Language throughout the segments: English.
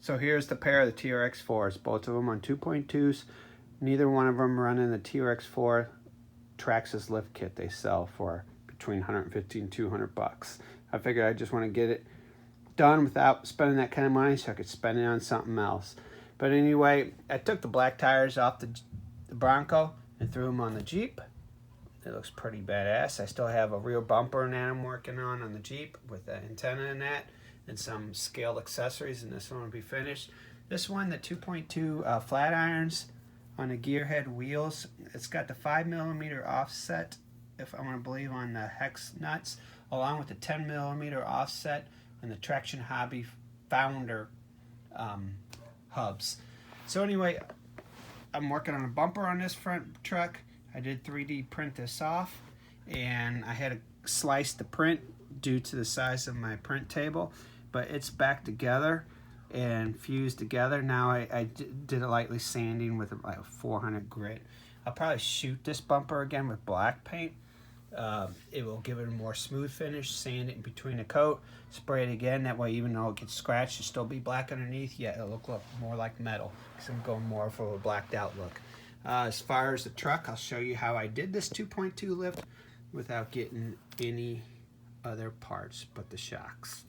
So here's the pair of the Trx4s, both of them on 2.2's. Neither one of them running the Trx4 Traxxas lift kit they sell for between 150 and 200 bucks. I figured I just want to get it done without spending that kind of money so I could spend it on something else. But anyway, I took the black tires off the Bronco and threw them on the Jeep. It looks pretty badass. I still have a rear bumper that I'm working on the Jeep with the antenna in that and some scaled accessories, and this one will be finished. This one, the 2.2 flat irons on the gearhead wheels. It's got the 5mm offset, if I want to believe, on the hex nuts, along with the 10mm offset and the Traction Hobby Founder hubs. So anyway, I'm working on a bumper on this front truck. I did 3D print this off, and I had to slice the print due to the size of my print table, but it's back together and fused together. Now I did a lightly sanding with like a 400 grit. I'll probably shoot this bumper again with black paint. It will give it a more smooth finish, sand it in between the coat, spray it again. That way, even though it gets scratched, it'll still be black underneath, yet it'll look more like metal, because I'm going more for a blacked out look. As far as the truck, I'll show you how I did this 2.2 lift without getting any other parts but the shocks.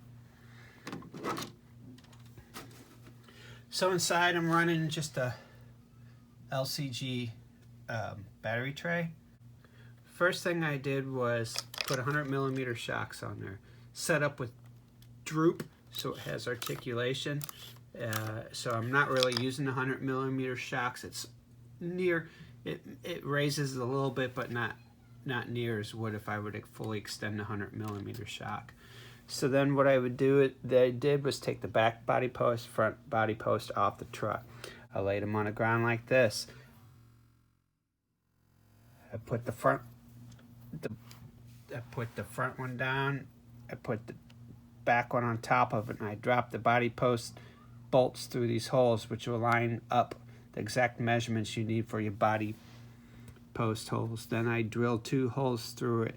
So inside I'm running just a LCG battery tray. First thing I did was put 100mm shocks on there, set up with droop so it has articulation. So I'm not really using the 100mm shocks. It's near, it raises a little bit, but not near as would if I would fully extend the 100mm shock. So then what I would do, that I did was take the back body post, front body post off the truck. I laid them on the ground like this. I put the front one down. I put the back one on top of it, and I dropped the body post bolts through these holes, which will line up the exact measurements you need for your body post holes. Then I drilled 2 holes through it,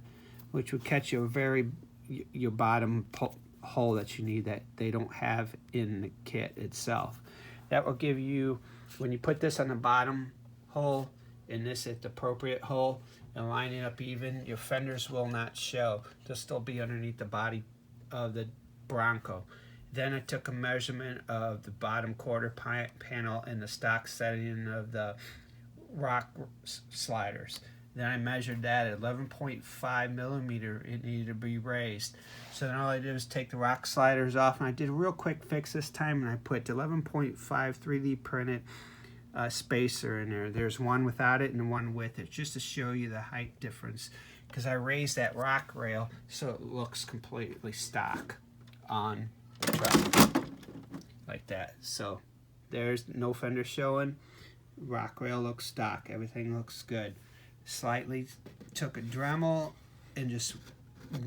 which would catch your bottom hole that you need that they don't have in the kit itself. That will give you, when you put this on the bottom hole and this at the appropriate hole and line it up even, your fenders will not show. They'll still be underneath the body of the Bronco. Then I took a measurement of the bottom quarter panel and the stock setting of the rock sliders. Then I measured that at 11.5mm. It needed to be raised. So then all I did was take the rock sliders off, and I did a real quick fix this time, and I put 11.5 3D printed spacer in there. There's one without it and one with it, just to show you the height difference, because I raised that rock rail so it looks completely stock on the truck like that. So there's no fender showing, rock rail looks stock, everything looks good. Slightly took a Dremel and just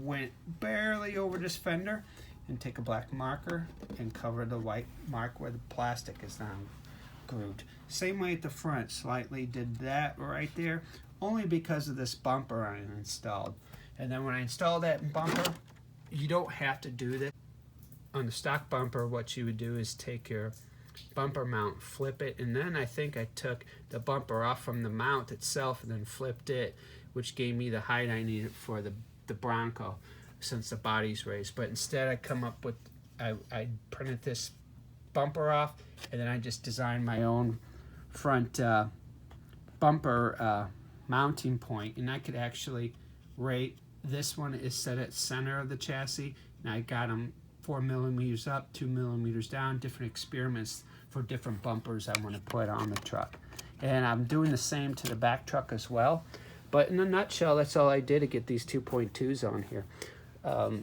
went barely over this fender, and take a black marker and cover the white mark where the plastic is now grooved. Same way at the front, slightly did that right there, only because of this bumper I installed. And then when I installed that bumper, you don't have to do this. On the stock bumper, what you would do is take your bumper mount, flip it, and then I think I took the bumper off from the mount itself and then flipped it, which gave me the height I needed for the Bronco, since the body's raised. But instead I come up with, I printed this bumper off, and then I just designed my own front bumper mounting point, and I could actually rate, this one is set at center of the chassis, and I got them 4mm up, 2mm down, different experiments for different bumpers I want to put on the truck. And I'm doing the same to the back truck as well. But in a nutshell, that's all I did to get these 2.2's on here. Other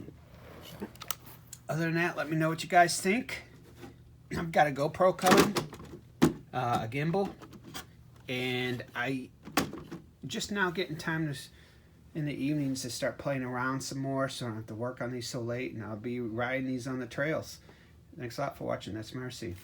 than that, let me know what you guys think. I've got a GoPro coming, a gimbal, and I just now getting time to, in the evenings, to start playing around some more, so I don't have to work on these so late, and I'll be riding these on the trails. Thanks a lot for watching. That's Marcy.